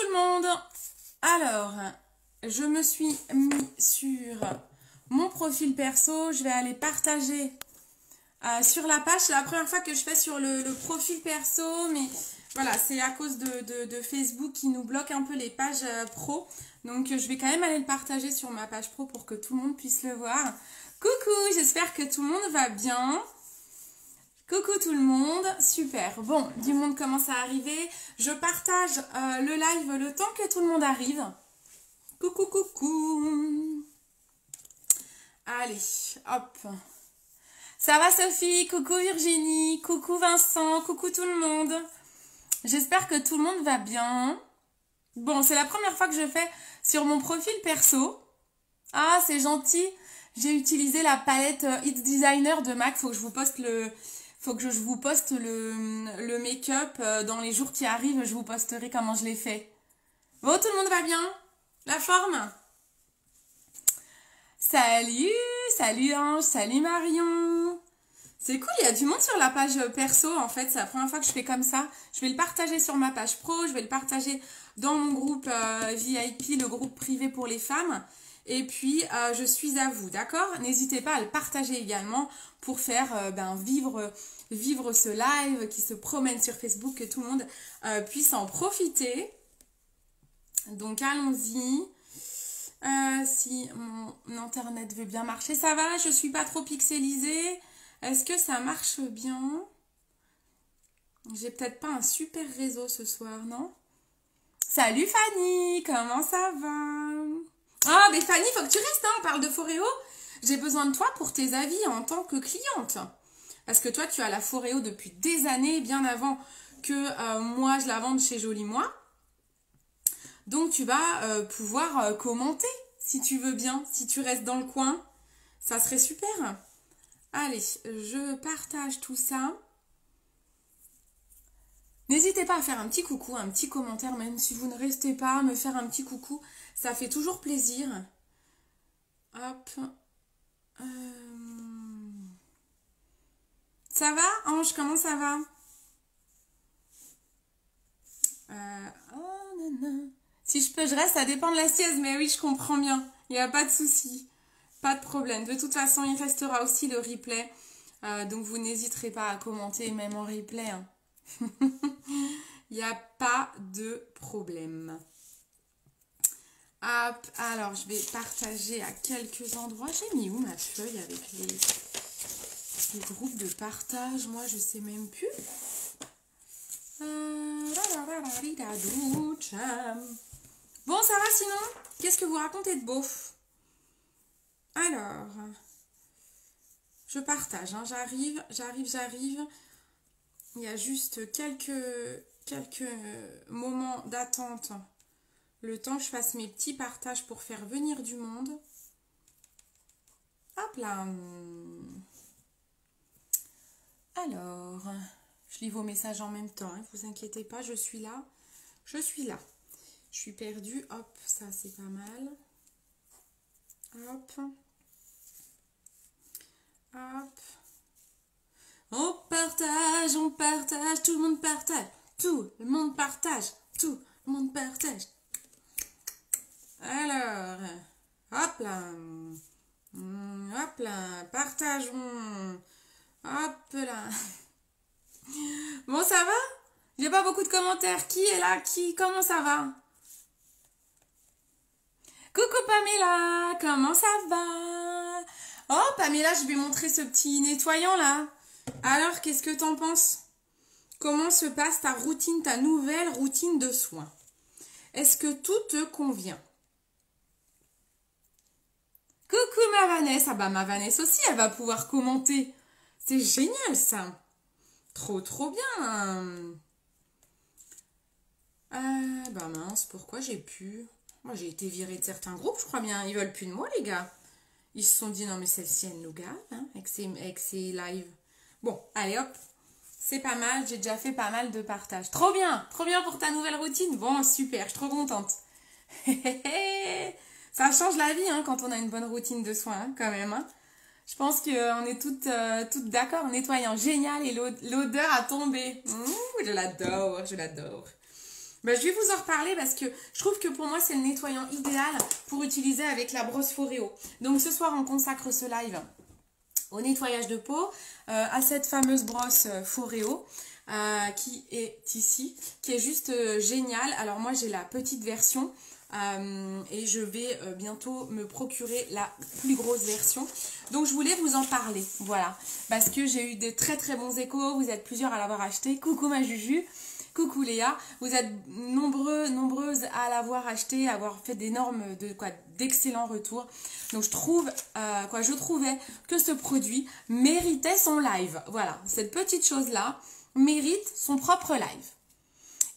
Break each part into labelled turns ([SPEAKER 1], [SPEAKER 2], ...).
[SPEAKER 1] le monde. Alors, je me suis mis sur mon profil perso. Je vais aller partager sur la page. C'est la première fois que je fais sur le profil perso. Mais voilà, c'est à cause de Facebook qui nous bloque un peu les pages pro. Donc, je vais quand même aller le partager sur ma page pro pour que tout le monde puisse le voir. Coucou, j'espère que tout le monde va bien. Coucou tout le monde, super. Bon, du monde commence à arriver. Je partage le live le temps que tout le monde arrive. Coucou, coucou. Allez, hop. Ça va Sophie? Coucou Virginie, coucou Vincent, coucou tout le monde. J'espère que tout le monde va bien. Bon, c'est la première fois que je fais sur mon profil perso. Ah, c'est gentil. J'ai utilisé la palette It's Designer de MAC. Faut que je vous poste le make-up dans les jours qui arrivent. Je vous posterai comment je l'ai fait. Bon, tout le monde va bien? La forme? Salut, salut Ange, salut Marion. C'est cool, il y a du monde sur la page perso en fait. C'est la première fois que je fais comme ça. Je vais le partager sur ma page pro. Je vais le partager dans mon groupe VIP, le groupe privé pour les femmes. Et puis, je suis à vous, d'accord? N'hésitez pas à le partager également pour faire vivre ce live qui se promène sur Facebook, que tout le monde puisse en profiter. Donc, allons-y. Si mon internet veut bien marcher, ça va? Je suis pas trop pixelisée. Est-ce que ça marche bien? J'ai peut-être pas un super réseau ce soir, non? Salut Fanny, comment ça va? Ah, mais Fanny, faut que tu restes, hein, on parle de Foreo. J'ai besoin de toi pour tes avis en tant que cliente. Parce que toi, tu as la Foreo depuis des années, bien avant que moi, je la vende chez Joli Moi. Donc, tu vas pouvoir commenter, si tu veux bien, si tu restes dans le coin. Ça serait super. Allez, je partage tout ça. N'hésitez pas à faire un petit coucou, un petit commentaire, même si vous ne restez pas, me faire un petit coucou. Ça fait toujours plaisir. Hop. Ça va, Ange? Comment ça va? Oh, nanana. Si je peux, je reste, ça dépend de la sieste. Mais oui, je comprends bien. Il n'y a pas de souci. Pas de problème. De toute façon, il restera aussi le replay. Donc, vous n'hésiterez pas à commenter, même en replay. Hein. Il n'y a pas de problème. Hop, alors je vais partager à quelques endroits. J'ai mis où ma feuille avec les groupes de partage? Moi, je sais même plus. Bon, ça va sinon? Qu'est-ce que vous racontez de beau? Alors, je partage. Hein. J'arrive. Il y a juste quelques moments d'attente. Le temps que je fasse mes petits partages pour faire venir du monde. Hop là. Alors, je lis vos messages en même temps. Ne vous inquiétez pas, je suis là. Je suis perdue. Hop, ça c'est pas mal. Hop. Hop. On partage, tout le monde partage. Tout le monde partage. Tout le monde partage. Alors, hop là, partageons, hop là. Bon, ça va? J'ai pas beaucoup de commentaires. Qui est là? Comment ça va? Coucou Pamela, comment ça va? Oh Pamela, je vais montrer ce petit nettoyant là. Alors, qu'est-ce que t'en penses? Comment se passe ta routine, ta nouvelle routine de soins? Est-ce que tout te convient? Coucou ma Vanessa. Ah bah ma Vanessa aussi, elle va pouvoir commenter. C'est génial ça. Trop bien. Bah mince, pourquoi j'ai pu? Moi j'ai été virée de certains groupes, je crois bien. Ils veulent plus de moi les gars. Ils se sont dit non mais celle-ci elle nous garde hein, avec ses lives. Bon, allez hop. C'est pas mal, j'ai déjà fait pas mal de partages. Trop bien pour ta nouvelle routine. Bon, super, je suis trop contente. Ça change la vie hein, quand on a une bonne routine de soins, hein, quand même. Hein. Je pense qu'on est toutes d'accord. Nettoyant génial et l'odeur a tombé. Je l'adore. Bah, je vais vous en reparler parce que je trouve que pour moi, c'est le nettoyant idéal pour utiliser avec la brosse Foreo. Donc ce soir, on consacre ce live au nettoyage de peau, à cette fameuse brosse Foreo qui est ici, qui est juste géniale. Alors moi, j'ai la petite version et je vais bientôt me procurer la plus grosse version. Donc je voulais vous en parler, voilà, parce que j'ai eu de très très bons échos. Vous êtes plusieurs à l'avoir acheté. Coucou ma Juju. Coucou Léa, vous êtes nombreuses à l'avoir acheté, à avoir fait d'excellents retours. Donc je trouvais que ce produit méritait son live. Voilà, cette petite chose-là mérite son propre live.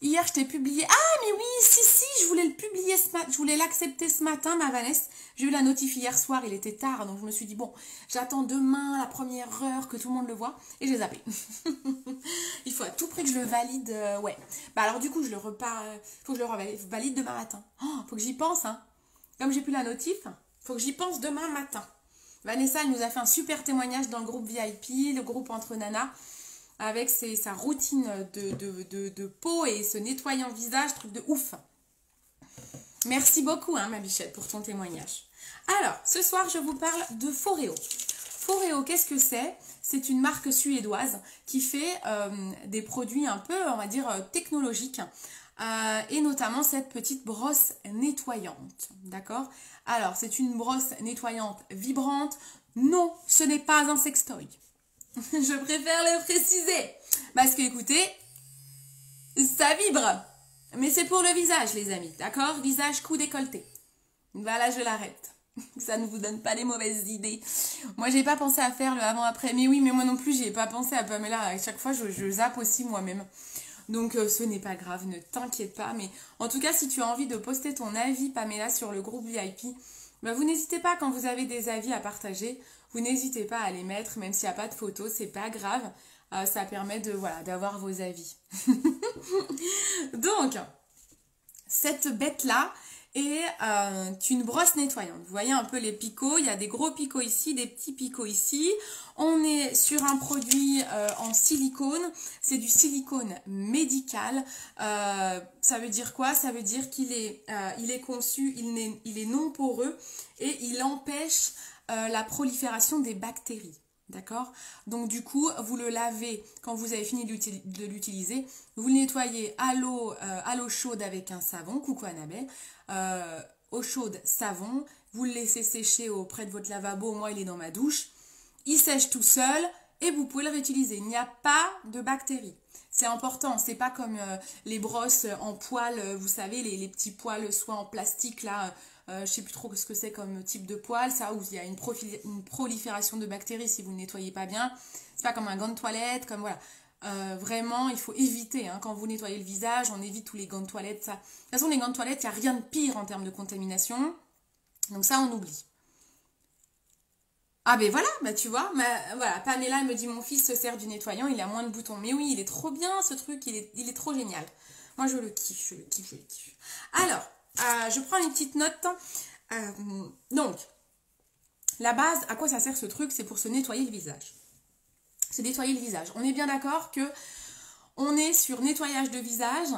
[SPEAKER 1] Hier, je t'ai publié. Ah, mais oui, si, je voulais le publier ce matin. Je voulais l'accepter ce matin, ma Vanessa. J'ai eu la notif hier soir, il était tard, donc je me suis dit, bon, j'attends demain, la première heure, que tout le monde le voit. Et j'ai zappé. Il faut à tout prix que je le valide. Ouais. Bah alors, du coup, faut que je le valide demain matin. Oh, faut que j'y pense, hein. Comme j'ai plus la notif, faut que j'y pense demain matin. Vanessa, elle nous a fait un super témoignage dans le groupe VIP, le groupe Entre Nanas, avec sa routine de peau et ce nettoyant visage, truc de ouf. Merci beaucoup, hein, ma bichette, pour ton témoignage. Alors, ce soir, je vous parle de Foreo. Foreo, qu'est-ce que c'est? C'est une marque suédoise qui fait des produits un peu, on va dire, technologiques. Et notamment cette petite brosse nettoyante. D'accord? Alors, c'est une brosse nettoyante vibrante. Non, ce n'est pas un sextoy. Je préfère le préciser. Parce que, écoutez, ça vibre. Mais c'est pour le visage, les amis. D'accord? Visage, cou, décolleté. Voilà, je l'arrête. Ça ne vous donne pas des mauvaises idées. Moi, j'ai pas pensé à faire le avant-après. Mais oui, mais moi non plus, j'ai pas pensé à Pamela. À chaque fois, je zappe aussi moi-même. Donc, ce n'est pas grave. Ne t'inquiète pas. Mais en tout cas, si tu as envie de poster ton avis, Pamela, sur le groupe VIP, bah, vous n'hésitez pas, quand vous avez des avis à partager, vous n'hésitez pas à les mettre, même s'il n'y a pas de photos, c'est pas grave. Ça permet d'avoir vos avis. Donc, cette bête-là est une brosse nettoyante. Vous voyez un peu les picots, il y a des gros picots ici, des petits picots ici. On est sur un produit en silicone, c'est du silicone médical. Ça veut dire quoi? Ça veut dire qu'il est conçu, il est non poreux et il empêche la prolifération des bactéries. D'accord? Donc du coup, vous le lavez quand vous avez fini de l'utiliser. Vous le nettoyez à l'eau chaude avec un savon. Coucou Annabelle. Eau chaude, savon. Vous le laissez sécher auprès de votre lavabo. Moi, il est dans ma douche. Il sèche tout seul et vous pouvez le réutiliser. Il n'y a pas de bactéries. C'est important. C'est pas comme les brosses en poils. Vous savez, les petits poils soit en plastique là. Je sais plus trop ce que c'est comme type de poil, ça, où il y a une prolifération de bactéries si vous ne nettoyez pas bien. C'est pas comme un gant de toilette, comme voilà. Vraiment, il faut éviter, hein, quand vous nettoyez le visage, on évite tous les gants de toilette. Ça. De toute façon, les gants de toilette, il n'y a rien de pire en termes de contamination. Donc ça, on oublie. Ah ben voilà, bah tu vois, voilà, Pamela elle me dit mon fils se sert du nettoyant, il a moins de boutons. Mais oui, il est trop bien ce truc, il est trop génial. Moi je le kiffe, je le kiffe. Alors, je prends une petite note. Donc, la base, à quoi ça sert ce truc? C'est pour se nettoyer le visage. Se nettoyer le visage. On est bien d'accord que on est sur nettoyage de visage.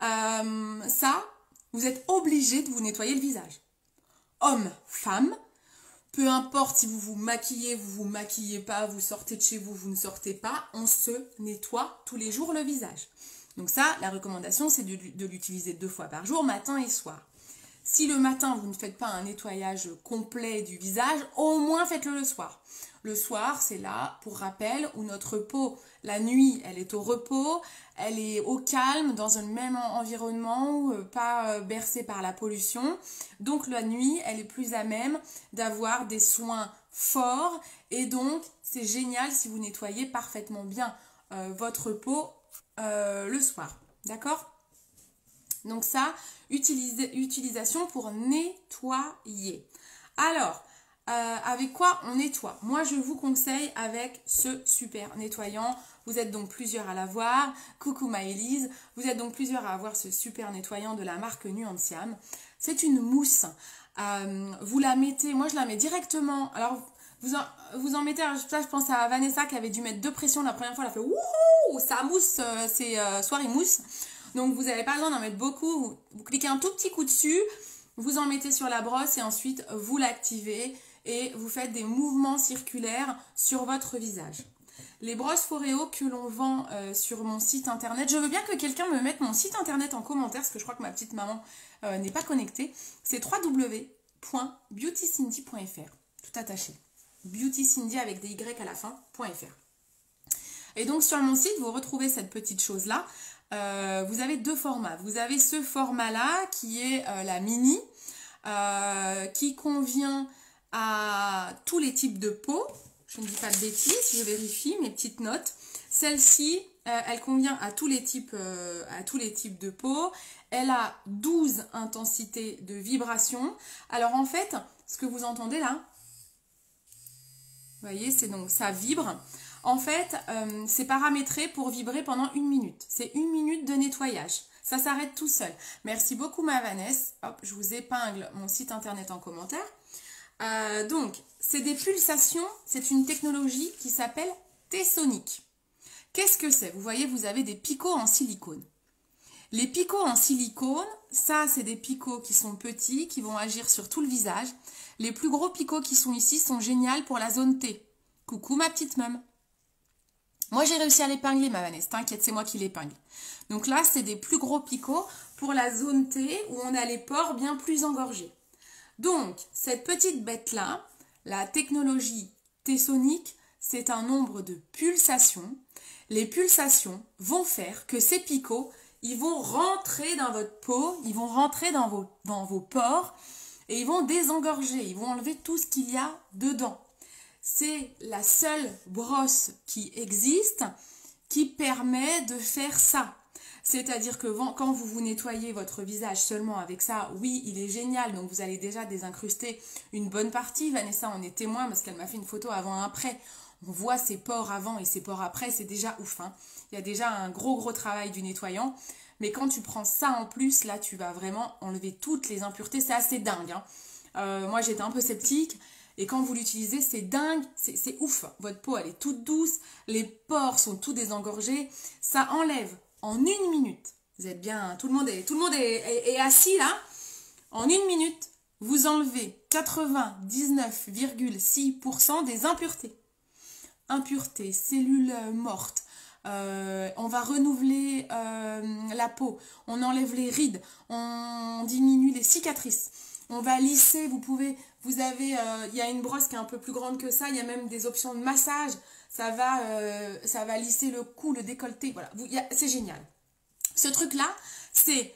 [SPEAKER 1] Ça, vous êtes obligé de vous nettoyer le visage. Homme, femme, peu importe si vous vous maquillez pas, vous sortez de chez vous, vous ne sortez pas, on se nettoie tous les jours le visage. Donc ça, la recommandation, c'est de l'utiliser 2 fois par jour, matin et soir. Si le matin, vous ne faites pas un nettoyage complet du visage, au moins faites-le le soir. Le soir, c'est là, pour rappel, où notre peau, la nuit, elle est au repos, elle est au calme, dans un même environnement, pas bercée par la pollution. Donc la nuit, elle est plus à même d'avoir des soins forts. Et donc, c'est génial si vous nettoyez parfaitement bien votre peau le soir. D'accord ? Donc ça, utilisation pour nettoyer. Alors, avec quoi on nettoie? Moi, je vous conseille avec ce super nettoyant. Vous êtes donc plusieurs à l'avoir. Coucou Maëlys. Vous êtes donc plusieurs à avoir ce super nettoyant de la marque Nuantiam. C'est une mousse. Vous la mettez, moi je la mets directement. Alors, vous en mettez, je pense à Vanessa qui avait dû mettre 2 pressions la première fois. Elle a fait wouhou, ça mousse, c'est soirée mousse. Donc, vous n'avez pas besoin d'en mettre beaucoup. Vous cliquez un tout petit coup dessus, vous en mettez sur la brosse et ensuite, vous l'activez et vous faites des mouvements circulaires sur votre visage. Les brosses Foreo que l'on vend sur mon site internet, je veux bien que quelqu'un me mette mon site internet en commentaire, parce que je crois que ma petite maman n'est pas connectée. C'est www.beautycindy.fr, tout attaché. Beautycindy avec des Y à la fin.fr. Et donc sur mon site, vous retrouvez cette petite chose-là. Vous avez deux formats. Vous avez ce format-là qui est la mini, qui convient à tous les types de peau. Je ne dis pas de bêtises, je vérifie mes petites notes. Celle-ci, elle convient à tous les types de peau. Elle a 12 intensités de vibration. Alors en fait, ce que vous entendez là, vous voyez, c'est donc ça vibre. En fait, c'est paramétré pour vibrer pendant 1 minute. C'est 1 minute de nettoyage. Ça s'arrête tout seul. Merci beaucoup ma Vanessa. Hop, je vous épingle mon site internet en commentaire. Donc, c'est des pulsations. C'est une technologie qui s'appelle T-Sonic. Qu'est-ce que c'est? Vous voyez, vous avez des picots en silicone. Les picots en silicone, ça, c'est des picots qui sont petits, qui vont agir sur tout le visage. Les plus gros picots qui sont ici sont géniaux pour la zone T. Coucou ma petite mum. Moi, j'ai réussi à l'épingler, ma Vanessa. T'inquiète, c'est moi qui l'épingle. Donc là, c'est des plus gros picots pour la zone T où on a les pores bien plus engorgés. Donc, cette petite bête-là, la technologie T-Sonic, c'est un nombre de pulsations. Les pulsations vont faire que ces picots, ils vont rentrer dans votre peau, ils vont rentrer dans vos pores et ils vont désengorger, ils vont enlever tout ce qu'il y a dedans. C'est la seule brosse qui existe qui permet de faire ça. C'est-à-dire que quand vous vous nettoyez votre visage seulement avec ça, oui, il est génial. Donc, vous allez déjà désincruster une bonne partie. Vanessa en est témoin parce qu'elle m'a fait une photo avant et après. On voit ses pores avant et ses pores après. C'est déjà ouf, hein. Il y a déjà un gros travail du nettoyant. Mais quand tu prends ça en plus, là, tu vas vraiment enlever toutes les impuretés. C'est assez dingue, hein. Moi, j'étais un peu sceptique. Et quand vous l'utilisez, c'est dingue, c'est ouf. Votre peau, elle est toute douce. Les pores sont tout désengorgés. Ça enlève en 1 minute. Vous êtes bien, tout le monde est assis là. En 1 minute, vous enlevez 99,6% des impuretés. Impuretés, cellules mortes. On va renouveler la peau. On enlève les rides. On diminue les cicatrices. On va lisser, il y a une brosse qui est un peu plus grande que ça, il y a même des options de massage, ça va lisser le cou, le décolleté, voilà, c'est génial. Ce truc-là, c'est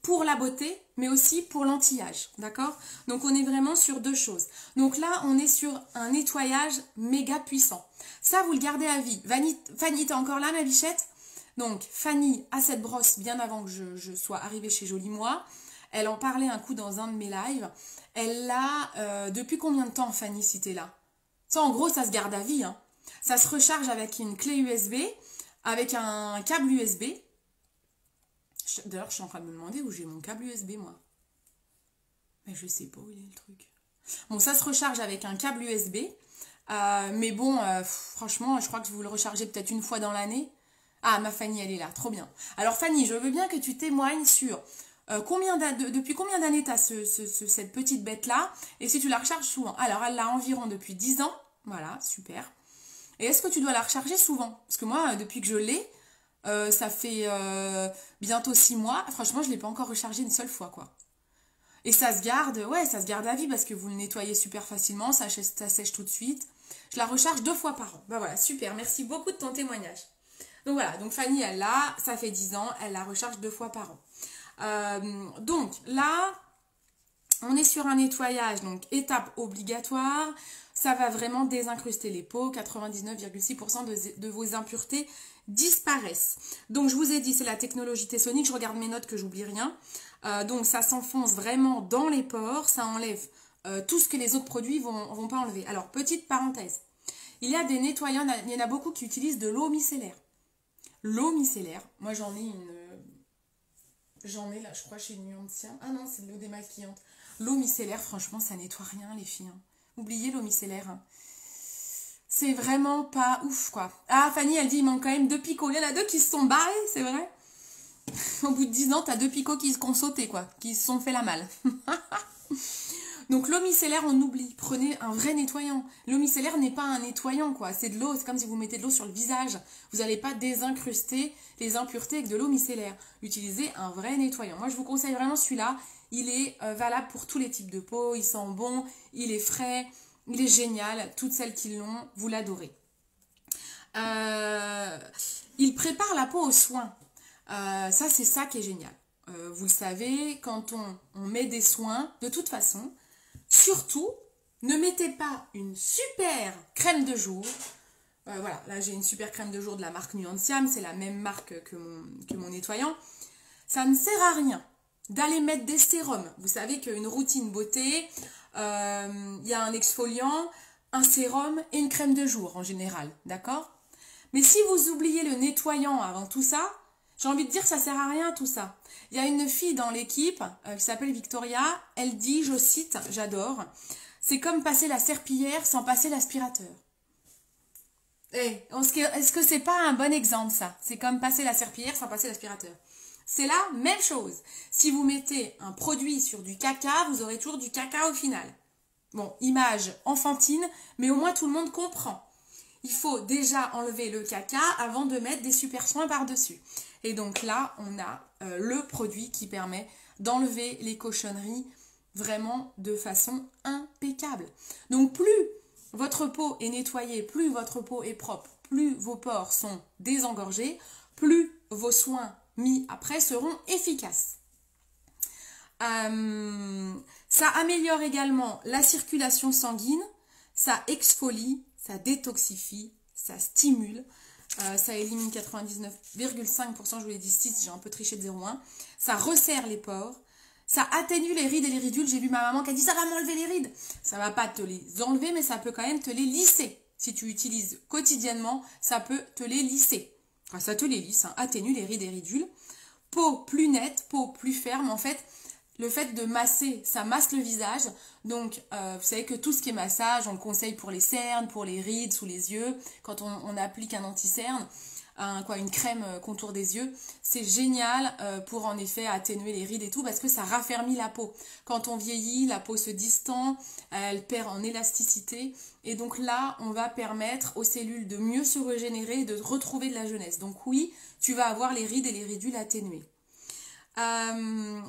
[SPEAKER 1] pour la beauté, mais aussi pour l'anti-âge, d'accord? Donc on est vraiment sur deux choses. Donc là, on est sur un nettoyage méga puissant. Ça, vous le gardez à vie. Fanny, t'es encore là, ma bichette? Donc, Fanny a cette brosse bien avant que je sois arrivée chez Jolie Moi. Elle en parlait un coup dans un de mes lives. Elle l'a depuis combien de temps, Fanny, si t'es là? Ça, en gros, ça se garde à vie, hein. Ça se recharge avec une clé USB, avec un câble USB. D'ailleurs, je suis en train de me demander où j'ai mon câble USB, moi. Mais je sais pas où il est le truc. Bon, ça se recharge avec un câble USB. Mais bon, franchement, je crois que vous le rechargez peut-être une fois dans l'année. Ah, ma Fanny, elle est là. Trop bien. Alors, Fanny, je veux bien que tu témoignes sur... depuis combien d'années tu as cette petite bête-là et si tu la recharges souvent? Alors, elle l'a environ depuis 10 ans. Voilà, super. Et est-ce que tu dois la recharger souvent? Parce que moi, depuis que je l'ai, ça fait bientôt 6 mois. Franchement, je ne l'ai pas encore rechargée une seule fois, quoi. Et ça se garde, ça se garde à vie parce que vous le nettoyez super facilement, ça sèche tout de suite. Je la recharge 2 fois par an. Bah voilà, super. Merci beaucoup de ton témoignage. Donc voilà, donc Fanny, elle l'a, ça fait 10 ans, elle la recharge 2 fois par an. Donc là, on est sur un nettoyage, donc étape obligatoire. Ça va vraiment désincruster les peaux. 99,6% de vos impuretés disparaissent. Donc je vous ai dit, c'est la technologie T-Sonic. Je regarde mes notes que j'oublie rien. Donc ça s'enfonce vraiment dans les pores. Ça enlève tout ce que les autres produits vont pas enlever. Alors petite parenthèse. Il y a des nettoyants, il y en a beaucoup qui utilisent de l'eau micellaire. L'eau micellaire, moi j'en ai là, je crois, chez Nuancien. Ah non, c'est de l'eau démaquillante. L'eau micellaire, franchement, ça nettoie rien, les filles. Hein. Oubliez l'eau micellaire. Hein. c'est vraiment pas ouf, quoi. Ah, Fanny, elle dit, il manque quand même 2 picots. Il y en a 2 qui se sont barrés, c'est vrai. Au bout de 10 ans, t'as 2 picots qui ont sauté, quoi, qui se sont fait la malle. Donc l'eau micellaire, on oublie. Prenez un vrai nettoyant. L'eau micellaire n'est pas un nettoyant, quoi. C'est de l'eau, c'est comme si vous mettez de l'eau sur le visage. Vous n'allez pas désincruster les impuretés avec de l'eau micellaire. Utilisez un vrai nettoyant. Moi, je vous conseille vraiment celui-là. Il est valable pour tous les types de peau. Il sent bon, il est frais, il est génial. Toutes celles qui l'ont, vous l'adorez. Il prépare la peau aux soins. Ça, c'est ça qui est génial. Vous le savez, quand on met des soins, de toute façon, surtout, ne mettez pas une super crème de jour. Voilà, là j'ai une super crème de jour de la marque Nuanciam, c'est la même marque que mon nettoyant. Ça ne sert à rien d'aller mettre des sérums. Vous savez qu'une routine beauté, il y a un exfoliant, un sérum et une crème de jour en général, d'accord? Mais si vous oubliez le nettoyant avant tout ça, j'ai envie de dire que ça sert à rien tout ça. Il y a une fille dans l'équipe qui s'appelle Victoria, elle dit, je cite, j'adore, c'est comme passer la serpillière sans passer l'aspirateur. Est-ce que c'est pas un bon exemple ça? C'est comme passer la serpillière sans passer l'aspirateur. C'est la même chose. Si vous mettez un produit sur du caca, vous aurez toujours du caca au final. Bon, image enfantine, mais au moins tout le monde comprend. Il faut déjà enlever le caca avant de mettre des super soins par-dessus. Et donc là, on a le produit qui permet d'enlever les cochonneries vraiment de façon impeccable. Donc plus votre peau est nettoyée, plus votre peau est propre, plus vos pores sont désengorgés, plus vos soins mis après seront efficaces. Ça améliore également la circulation sanguine, ça exfolie, ça détoxifie, ça stimule, ça élimine 99,5%, je vous l'ai dit 6, j'ai un peu triché de 0,1, ça resserre les pores, ça atténue les rides et les ridules. J'ai vu ma maman qui a dit ça va m'enlever les rides. Ça va pas te les enlever, mais ça peut quand même te les lisser. Si tu utilises quotidiennement, ça peut te les lisser. Enfin, ça te les lisse, hein. Atténue les rides et ridules. Peau plus nette, peau plus ferme. En fait, le fait de masser, ça masse le visage. Donc, vous savez que tout ce qui est massage, on le conseille pour les cernes, pour les rides, sous les yeux. Quand on applique un anti-cerne, une crème contour des yeux, c'est génial pour en effet atténuer les rides et tout parce que ça raffermit la peau. Quand on vieillit, la peau se distend, elle perd en élasticité et donc là, on va permettre aux cellules de mieux se régénérer et de retrouver de la jeunesse. Donc oui, tu vas avoir les rides et les ridules atténuées.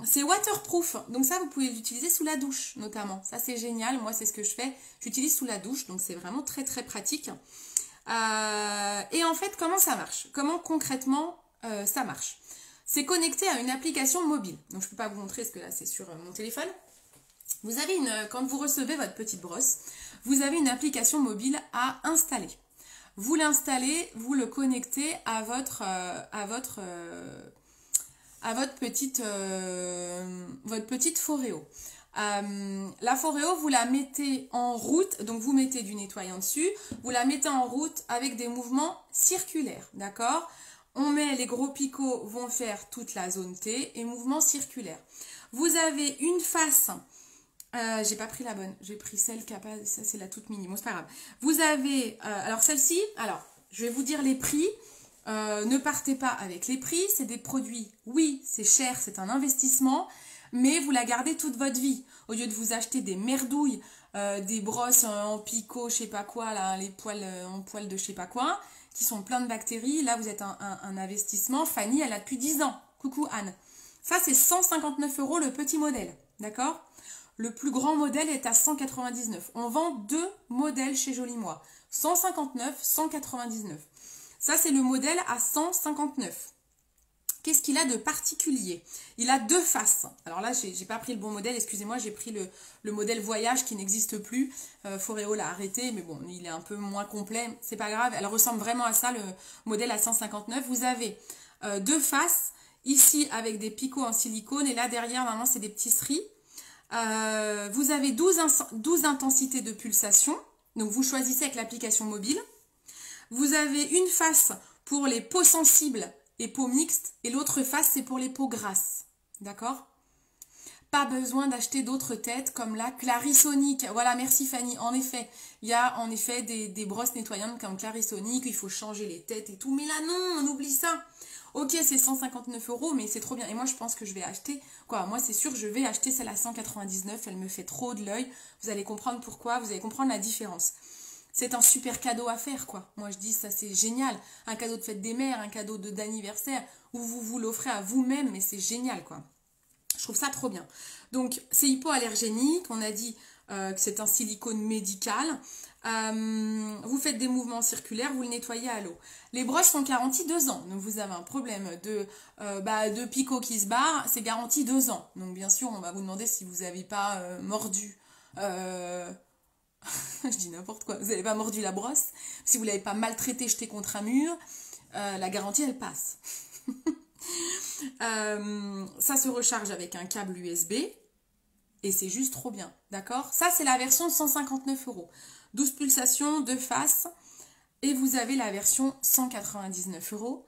[SPEAKER 1] C'est waterproof, donc ça vous pouvez l'utiliser sous la douche notamment. Ça c'est génial, moi c'est ce que je fais, j'utilise sous la douche, donc c'est vraiment très très pratique. Et en fait, comment ça marche? Comment concrètement ça marche? C'est connecté à une application mobile. Donc, je ne peux pas vous montrer parce que là, c'est sur mon téléphone. Vous avez quand vous recevez votre petite brosse, vous avez une application mobile à installer. Vous l'installez, vous le connectez à votre petite Foreo. La Foreo, vous la mettez en route, donc vous mettez du nettoyant dessus, vous la mettez en route avec des mouvements circulaires, d'accord? On met les gros picots vont faire toute la zone T et mouvement circulaire. Vous avez une face, j'ai pas pris la bonne, j'ai pris celle qui a pas, ça c'est la toute mini, bon c'est pas grave. Vous avez, alors celle-ci, alors je vais vous dire les prix. Ne partez pas avec les prix, c'est des produits, oui, c'est cher, c'est un investissement, mais vous la gardez toute votre vie. Au lieu de vous acheter des merdouilles, des brosses en picot, je sais pas quoi, là, les poils en poils de je sais pas quoi, qui sont pleins de bactéries, là vous êtes un investissement. Fanny, elle a depuis 10 ans. Coucou Anne. Ça, c'est 159 € le petit modèle, d'accord? Le plus grand modèle est à 199. On vend 2 modèles chez Joli Moi. 159, 199. Ça, c'est le modèle à 159. Qu'est-ce qu'il a de particulier? Il a 2 faces. Alors là, j'ai pas pris le bon modèle, excusez-moi, j'ai pris le modèle voyage qui n'existe plus. Foreo l'a arrêté, mais bon, il est un peu moins complet. C'est pas grave, elle ressemble vraiment à ça, le modèle à 159. Vous avez 2 faces, ici avec des picots en silicone, et là derrière, normalement, c'est des petits stries. Vous avez 12 intensités de pulsation. Donc, vous choisissez avec l'application mobile. Vous avez une face pour les peaux sensibles et peaux mixtes et l'autre face c'est pour les peaux grasses. D'accord? Pas besoin d'acheter d'autres têtes comme la Clarisonic. Voilà, merci Fanny. En effet, il y a en effet des brosses nettoyantes comme Clarisonic. Il faut changer les têtes et tout. Mais là, non, on oublie ça. Ok, c'est 159 €, mais c'est trop bien. Et moi, je pense que je vais acheter, quoi, moi, c'est sûr, je vais acheter celle à 199. Elle me fait trop de l'œil. Vous allez comprendre pourquoi, vous allez comprendre la différence. C'est un super cadeau à faire, quoi. Moi, je dis, ça, c'est génial. Un cadeau de fête des mères, un cadeau d'anniversaire, où vous vous l'offrez à vous-même, mais c'est génial, quoi. Je trouve ça trop bien. Donc, c'est hypoallergénique. On a dit que c'est un silicone médical. Vous faites des mouvements circulaires, vous le nettoyez à l'eau. Les broches sont garanties 2 ans. Donc, vous avez un problème de picot qui se barre, c'est garanti 2 ans. Donc, bien sûr, on va vous demander si vous n'avez pas mordu. Je dis n'importe quoi. Vous n'avez pas mordu la brosse. Si vous ne l'avez pas maltraité, jeté contre un mur, la garantie, elle passe. Ça se recharge avec un câble USB et c'est juste trop bien, d'accord? Ça, c'est la version 159 €. 12 pulsations, 2 faces. Et vous avez la version 199 €.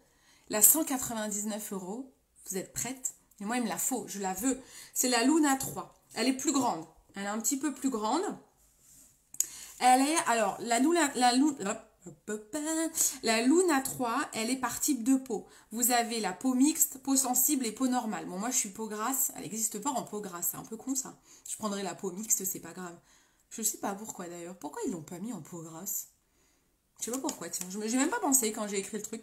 [SPEAKER 1] La 199 €, vous êtes prête? Et moi, il me la faut, je la veux. C'est la Luna 3. Elle est plus grande. Elle est un petit peu plus grande. Elle est, alors, la Luna 3, elle est par type de peau. Vous avez la peau mixte, peau sensible et peau normale. Bon, moi, je suis peau grasse. Elle n'existe pas en peau grasse. C'est un peu con, ça. Je prendrai la peau mixte, c'est pas grave. Je sais pas pourquoi, d'ailleurs. Pourquoi ils l'ont pas mis en peau grasse? Je sais pas pourquoi, tiens. J'ai même pas pensé quand j'ai écrit le truc.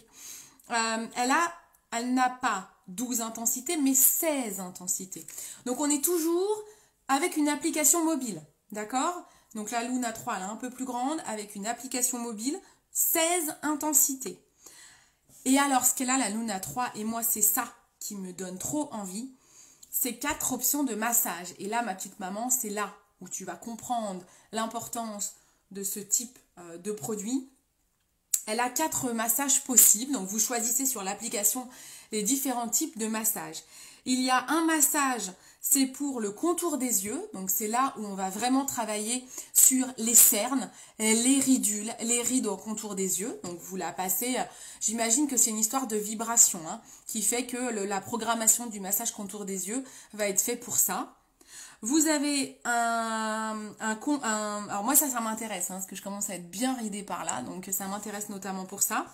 [SPEAKER 1] Elle n'a pas 12 intensités, mais 16 intensités. Donc, on est toujours avec une application mobile. D'accord? Donc la Luna 3, elle est un peu plus grande, avec une application mobile, 16 intensités. Et alors, ce qu'elle a, la Luna 3, et moi, c'est ça qui me donne trop envie, c'est 4 options de massage. Et là, ma petite maman, c'est là où tu vas comprendre l'importance de ce type de produit. Elle a 4 massages possibles, donc vous choisissez sur l'application les différents types de massages. Il y a un massage, c'est pour le contour des yeux, donc c'est là où on va vraiment travailler sur les cernes, les ridules, les rides au contour des yeux. Donc vous la passez, j'imagine que c'est une histoire de vibration qui fait que la programmation du massage contour des yeux va être fait pour ça. Vous avez alors moi ça m'intéresse, parce que je commence à être bien ridée par là, donc ça m'intéresse notamment pour ça.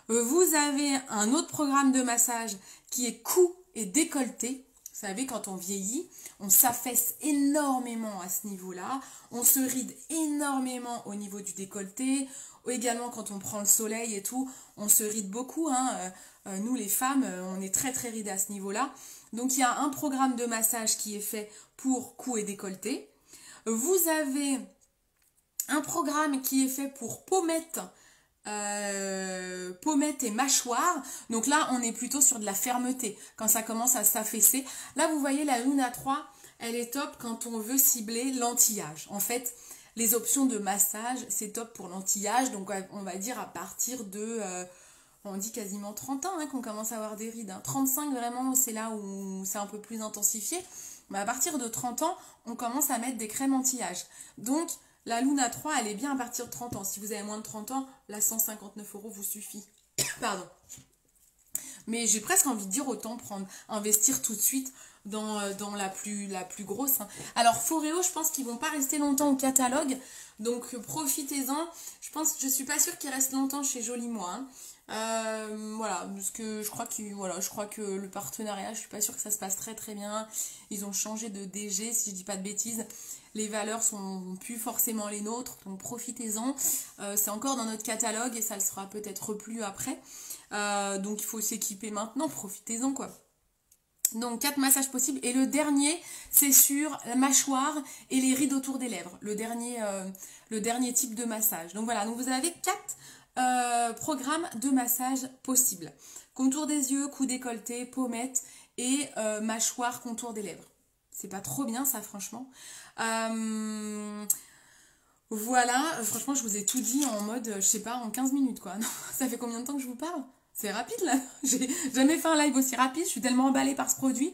[SPEAKER 1] Vous avez un autre programme de massage qui est cou et décolleté. Vous savez, quand on vieillit, on s'affaisse énormément à ce niveau-là. On se ride énormément au niveau du décolleté. Également, quand on prend le soleil et tout, on se ride beaucoup. Nous, les femmes, on est très très ridées à ce niveau-là. Donc, il y a un programme de massage qui est fait pour cou et décolleté. Vous avez un programme qui est fait pour pommettes. Pommettes et mâchoire. Donc là, on est plutôt sur de la fermeté. Quand ça commence à s'affaisser. Là, vous voyez, la Luna 3, elle est top quand on veut cibler l'anti-âge. En fait, les options de massage, c'est top pour l'anti-âge. Donc, on va dire à partir de... on dit quasiment 30 ans qu'on commence à avoir des rides. 35, vraiment, c'est là où c'est un peu plus intensifié. Mais à partir de 30 ans, on commence à mettre des crèmes anti-âge. Donc, la Luna 3, elle est bien à partir de 30 ans. Si vous avez moins de 30 ans, la 159 € vous suffit. Pardon. Mais j'ai presque envie de dire autant investir tout de suite dans la plus grosse. Alors, Foreo, je pense qu'ils vont pas rester longtemps au catalogue. Donc, profitez-en. Je suis pas sûre qu'ils restent longtemps chez Joli Moi. Voilà, parce que je crois que le partenariat, je suis pas sûre que ça se passe très très bien. Ils ont changé de DG, si je dis pas de bêtises. Les valeurs sont plus forcément les nôtres, donc profitez-en. C'est encore dans notre catalogue et ça le sera peut-être plus après. Donc il faut s'équiper maintenant, profitez-en quoi. Donc 4 massages possibles. Et le dernier, c'est sur la mâchoire et les rides autour des lèvres. Le dernier type de massage. Donc voilà, donc vous avez 4 programmes de massage possibles. Contour des yeux, cou décolleté, pommettes et mâchoire, contour des lèvres. C'est pas trop bien ça, franchement. Voilà, franchement, je vous ai tout dit en mode, je sais pas, en 15 minutes quoi. Non, ça fait combien de temps que je vous parle? C'est rapide là. J'ai jamais fait un live aussi rapide. Je suis tellement emballée par ce produit.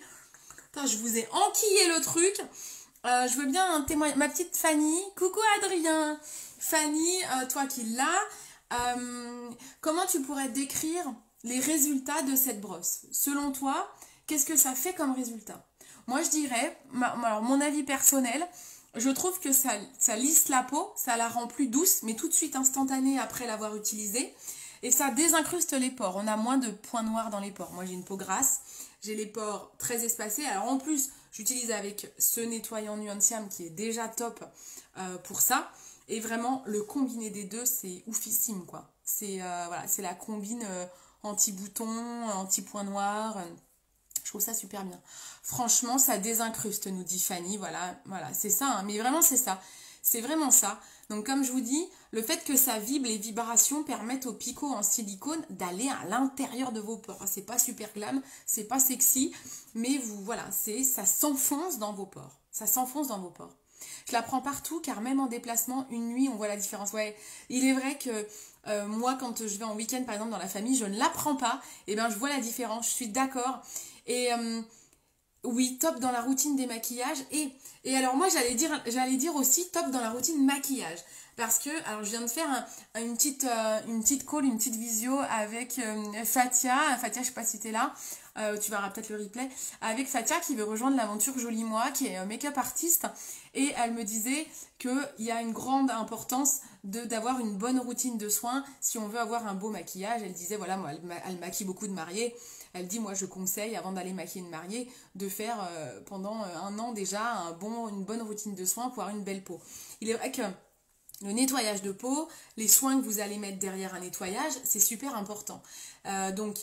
[SPEAKER 1] Putain, je vous ai enquillé le truc. Je veux bien un témoignage. Ma petite Fanny. Coucou Adrien. Fanny, toi qui l'as. Comment tu pourrais décrire les résultats de cette brosse? Selon toi, qu'est-ce que ça fait comme résultat? Moi, je dirais, alors mon avis personnel, je trouve que ça lisse la peau, ça la rend plus douce, mais tout de suite instantanée après l'avoir utilisée. Et ça désincruste les pores. On a moins de points noirs dans les pores. Moi, j'ai une peau grasse, j'ai les pores très espacés. Alors en plus, j'utilise avec ce nettoyant Nuanciam qui est déjà top pour ça. Et vraiment, le combiné des deux, c'est oufissime, quoi. C'est voilà, c'est la combine anti-bouton, anti-point noir. Je trouve ça super bien. Franchement, ça désincruste, nous dit Fanny. Voilà, c'est ça. Hein. Mais vraiment, c'est ça. C'est vraiment ça. Donc, comme je vous dis, le fait que ça vibre, les vibrations permettent aux picots en silicone d'aller à l'intérieur de vos pores. C'est pas super glam, c'est pas sexy, mais voilà, ça s'enfonce dans vos pores. Ça s'enfonce dans vos pores. Je la prends partout car même en déplacement, une nuit, on voit la différence. Ouais, il est vrai que moi, quand je vais en week-end, par exemple, dans la famille, je ne la prends pas. Et bien, je vois la différence, je suis d'accord. Et oui, top dans la routine des maquillages. Et alors moi, j'allais dire aussi top dans la routine maquillage. Parce que, alors je viens de faire une petite call, une petite visio avec Fatia. Fatia, je sais pas si t'es là. Tu verras peut-être le replay. Avec Fatia qui veut rejoindre l'aventure Jolie Moi, qui est make-up artiste. Et elle me disait qu'il y a une grande importance d'avoir une bonne routine de soins si on veut avoir un beau maquillage. Elle disait, voilà, moi, elle maquille beaucoup de mariés. Elle dit, moi, je conseille, avant d'aller maquiller une mariée, de faire pendant 1 an déjà une bonne routine de soins pour avoir une belle peau. Il est vrai que le nettoyage de peau, les soins que vous allez mettre derrière un nettoyage, c'est super important. Donc,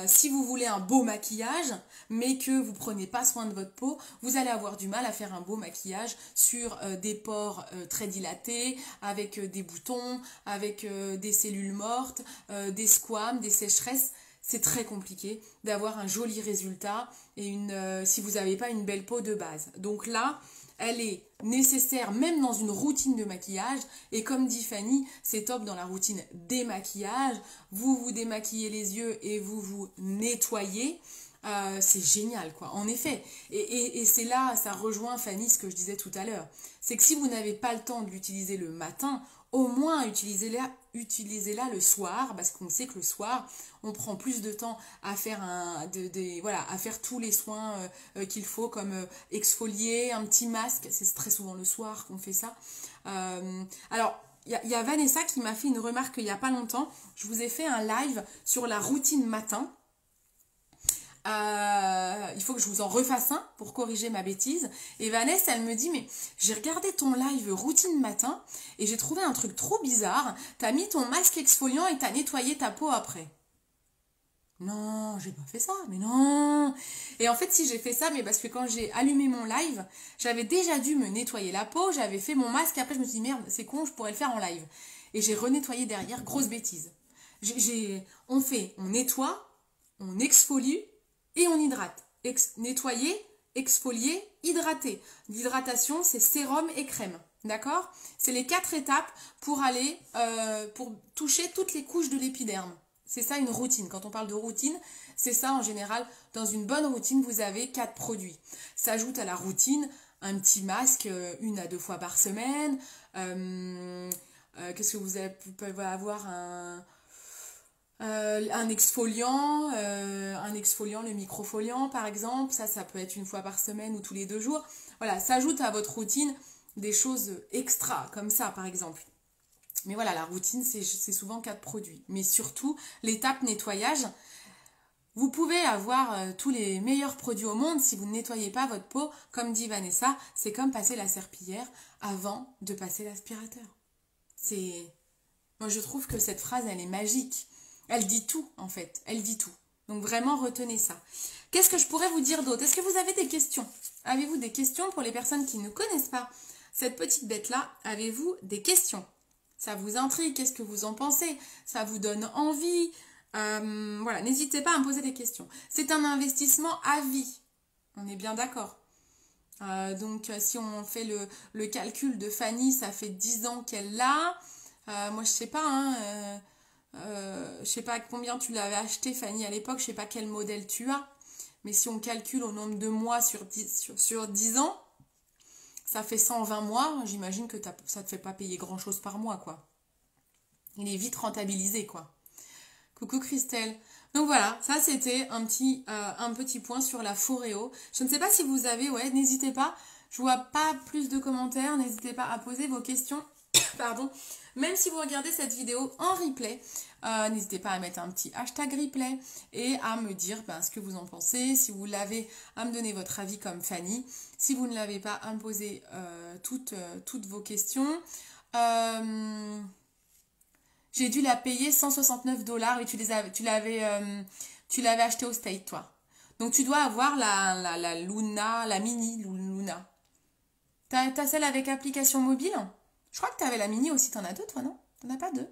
[SPEAKER 1] si vous voulez un beau maquillage, mais que vous prenez pas soin de votre peau, vous allez avoir du mal à faire un beau maquillage sur des pores très dilatés, avec des boutons, avec des cellules mortes, des squames, des sécheresses. C'est très compliqué d'avoir un joli résultat et si vous n'avez pas une belle peau de base. Donc là, elle est nécessaire même dans une routine de maquillage. Et comme dit Fanny, c'est top dans la routine démaquillage. Vous vous démaquillez les yeux et vous vous nettoyez. C'est génial, quoi. En effet. Et c'est là, ça rejoint, Fanny, ce que je disais tout à l'heure. C'est que si vous n'avez pas le temps de l'utiliser le matin, au moins utilisez-la le soir, parce qu'on sait que le soir, on prend plus de temps à faire à faire tous les soins qu'il faut, comme exfolier, un petit masque. C'est très souvent le soir qu'on fait ça. Alors, il y a Vanessa qui m'a fait une remarque il n'y a pas longtemps. Je vous ai fait un live sur la routine matin. Il faut que je vous en refasse un pour corriger ma bêtise. Et Vanessa, elle me dit, mais j'ai regardé ton live routine matin et j'ai trouvé un truc trop bizarre. T'as mis ton masque exfoliant et t'as nettoyé ta peau après. Non, j'ai pas fait ça, mais non. Et en fait, si j'ai fait ça, mais parce que quand j'ai allumé mon live, j'avais déjà dû me nettoyer la peau, j'avais fait mon masque et après je me suis dit, merde, c'est con, je pourrais le faire en live. Et j'ai renettoyé derrière, grosse bêtise. On nettoie, on exfolie, et on hydrate. Nettoyer, exfolier, hydrater. L'hydratation, c'est sérum et crème. D'accord? C'est les 4 étapes pour pour toucher toutes les couches de l'épiderme. C'est ça une routine. Quand on parle de routine, c'est ça en général. Dans une bonne routine, vous avez 4 produits. S'ajoute à la routine un petit masque 1 à 2 fois par semaine. Qu'est-ce que vous pouvez avoir un exfoliant, le microfoliant par exemple, ça peut être 1 fois par semaine ou tous les 2 jours. Voilà, s'ajoute à votre routine des choses extra, comme ça par exemple. Mais voilà, la routine, c'est souvent 4 produits. Mais surtout, l'étape nettoyage, vous pouvez avoir tous les meilleurs produits au monde si vous ne nettoyez pas votre peau. Comme dit Vanessa, c'est comme passer la serpillière avant de passer l'aspirateur. Moi, je trouve que cette phrase, elle est magique. Elle dit tout, en fait. Elle dit tout. Donc, vraiment, retenez ça. Qu'est-ce que je pourrais vous dire d'autre? Est-ce que vous avez des questions? Avez-vous des questions pour les personnes qui ne connaissent pas cette petite bête-là? Avez-vous des questions? Ça vous intrigue? Qu'est-ce que vous en pensez? Ça vous donne envie? Voilà, n'hésitez pas à me poser des questions. C'est un investissement à vie. On est bien d'accord. Donc, si on fait le calcul de Fanny, ça fait 10 ans qu'elle l'a. Moi, je sais pas, hein. Je sais pas combien tu l'avais acheté, Fanny, à l'époque. Je sais pas quel modèle tu as. Mais si on calcule au nombre de mois sur 10 ans, ça fait 120 mois. J'imagine que ça te fait pas payer grand-chose par mois, quoi. Il est vite rentabilisé, quoi. Coucou Christelle. Donc voilà, ça c'était un petit point sur la Foreo. Je ne sais pas si vous avez, ouais, n'hésitez pas. Je vois pas plus de commentaires, n'hésitez pas à poser vos questions. Pardon. Même si vous regardez cette vidéo en replay, n'hésitez pas à mettre un petit hashtag replay et à me dire ce que vous en pensez. Si vous l'avez, à me donner votre avis comme Fanny. Si vous ne l'avez pas, à me poser toutes vos questions. J'ai dû la payer 169 $ et tu l'avais acheté au State, toi. Donc tu dois avoir la Luna, la mini Luna. T'as celle avec application mobile? Je crois que t'avais la mini aussi, t'en as deux toi, non? T'en as pas deux?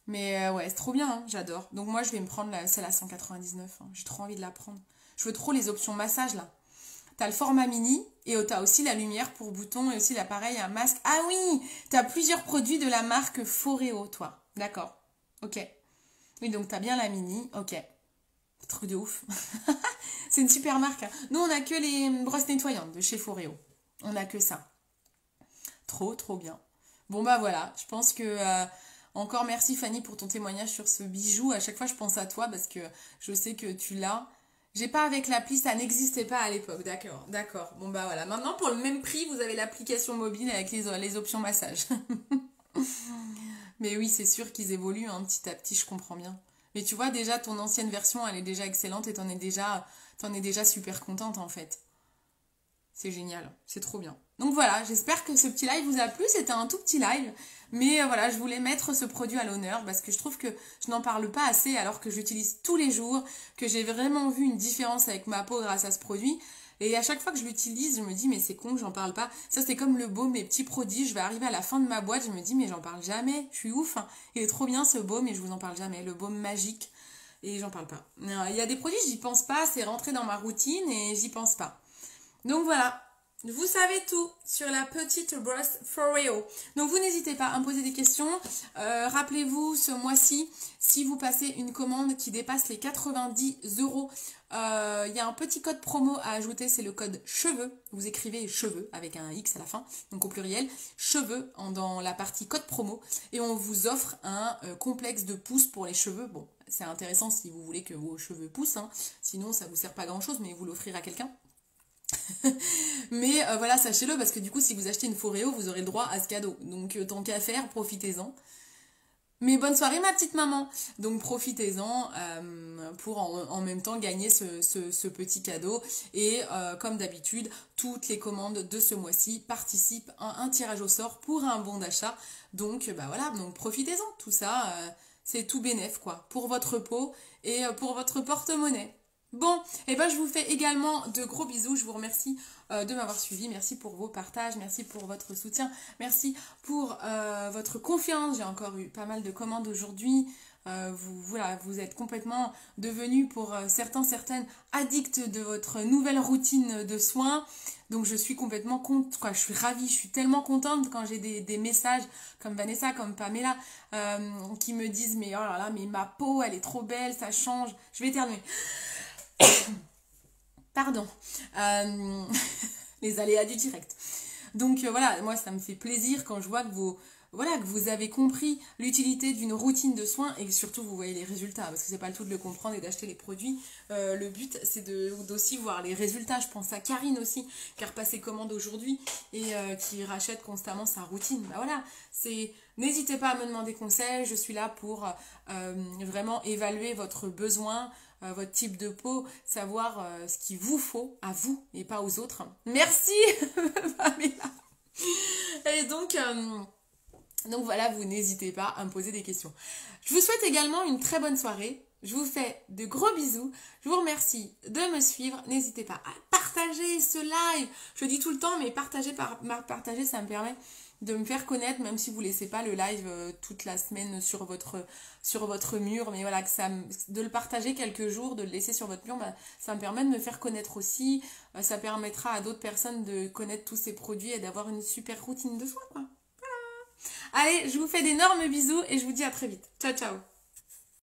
[SPEAKER 1] Mais ouais, c'est trop bien, hein, j'adore. Donc moi je vais me prendre celle à 199, hein. J'ai trop envie de la prendre. Je veux trop les options massage là. T'as le format mini et t'as aussi la lumière pour boutons et aussi l'appareil, un masque. Ah oui, t'as plusieurs produits de la marque Foreo, toi. D'accord, ok. Oui, donc t'as bien la mini, ok. Truc de ouf. C'est une super marque, hein. Nous, on a que les brosses nettoyantes de chez Foreo. On a que ça. Trop, trop bien. Bon, bah voilà, je pense que... encore merci Fanny pour ton témoignage sur ce bijou. À chaque fois, je pense à toi parce que je sais que tu l'as. J'ai pas avec l'appli, ça n'existait pas à l'époque. D'accord, d'accord. Bon bah voilà. Maintenant, pour le même prix, vous avez l'application mobile avec les options massage. Mais oui, c'est sûr qu'ils évoluent hein, petit à petit, je comprends bien. Mais tu vois, déjà, ton ancienne version, elle est déjà excellente et t'en es déjà super contente en fait. C'est génial, c'est trop bien. Donc voilà, j'espère que ce petit live vous a plu. C'était un tout petit live. Mais voilà, je voulais mettre ce produit à l'honneur parce que je trouve que je n'en parle pas assez alors que j'utilise tous les jours, que j'ai vraiment vu une différence avec ma peau grâce à ce produit. Et à chaque fois que je l'utilise, je me dis mais c'est con, j'en parle pas. Ça c'est comme le baume, mes petits produits. Je vais arriver à la fin de ma boîte, je me dis mais j'en parle jamais. Je suis ouf, hein. Il est trop bien ce baume et je vous en parle jamais. Le baume magique et j'en parle pas. Il y a des produits, j'y pense pas, c'est rentré dans ma routine et j'y pense pas. Donc voilà. Vous savez tout sur la petite brosse Foreo. Donc vous n'hésitez pas à me poser des questions. Rappelez-vous ce mois-ci, si vous passez une commande qui dépasse les 90 €, il y a un petit code promo à ajouter, c'est le code cheveux. Vous écrivez cheveux avec un X à la fin, donc au pluriel, cheveux dans la partie code promo. Et on vous offre un complexe de pousse pour les cheveux. Bon, c'est intéressant si vous voulez que vos cheveux poussent, hein. Sinon ça vous sert pas grand-chose, mais vous l'offrirez à quelqu'un. Mais voilà, sachez-le parce que du coup si vous achetez une Foreo vous aurez le droit à ce cadeau, donc tant qu'à faire, profitez-en. Mais bonne soirée ma petite maman, donc profitez-en pour en même temps gagner ce petit cadeau. Et comme d'habitude, toutes les commandes de ce mois-ci participent à un tirage au sort pour un bon d'achat. Donc bah voilà, donc profitez-en, tout ça c'est tout bénef quoi, pour votre peau et pour votre porte-monnaie. Bon, et ben je vous fais également de gros bisous, je vous remercie de m'avoir suivi, merci pour vos partages, merci pour votre soutien, merci pour votre confiance, j'ai encore eu pas mal de commandes aujourd'hui, vous êtes complètement devenus pour certaines addicts de votre nouvelle routine de soins, donc je suis complètement je suis ravie, je suis tellement contente quand j'ai des messages comme Vanessa, comme Pamela, qui me disent mais oh là là, mais ma peau elle est trop belle, ça change, je vais éternuer. Pardon, les aléas du direct. Donc voilà, moi ça me fait plaisir quand je vois que vous avez compris l'utilité d'une routine de soins et que surtout vous voyez les résultats, parce que c'est pas le tout de le comprendre et d'acheter les produits. Le but c'est d'aussi voir les résultats. Je pense à Karine aussi qui a repassé commande aujourd'hui et qui rachète constamment sa routine. Bah voilà, n'hésitez pas à me demander conseil, je suis là pour vraiment évaluer votre besoin, votre type de peau, savoir ce qu'il vous faut à vous et pas aux autres. Merci Pamela. Et donc voilà, vous n'hésitez pas à me poser des questions. Je vous souhaite également une très bonne soirée. Je vous fais de gros bisous. Je vous remercie de me suivre. N'hésitez pas à partager ce live. Je le dis tout le temps, mais partager, ça me permet de me faire connaître, même si vous ne laissez pas le live toute la semaine sur votre mur. Mais voilà, de le partager quelques jours, de le laisser sur votre mur, ça me permet de me faire connaître aussi. Ça permettra à d'autres personnes de connaître tous ces produits et d'avoir une super routine de soins, quoi. Allez, je vous fais d'énormes bisous et je vous dis à très vite. Ciao, ciao.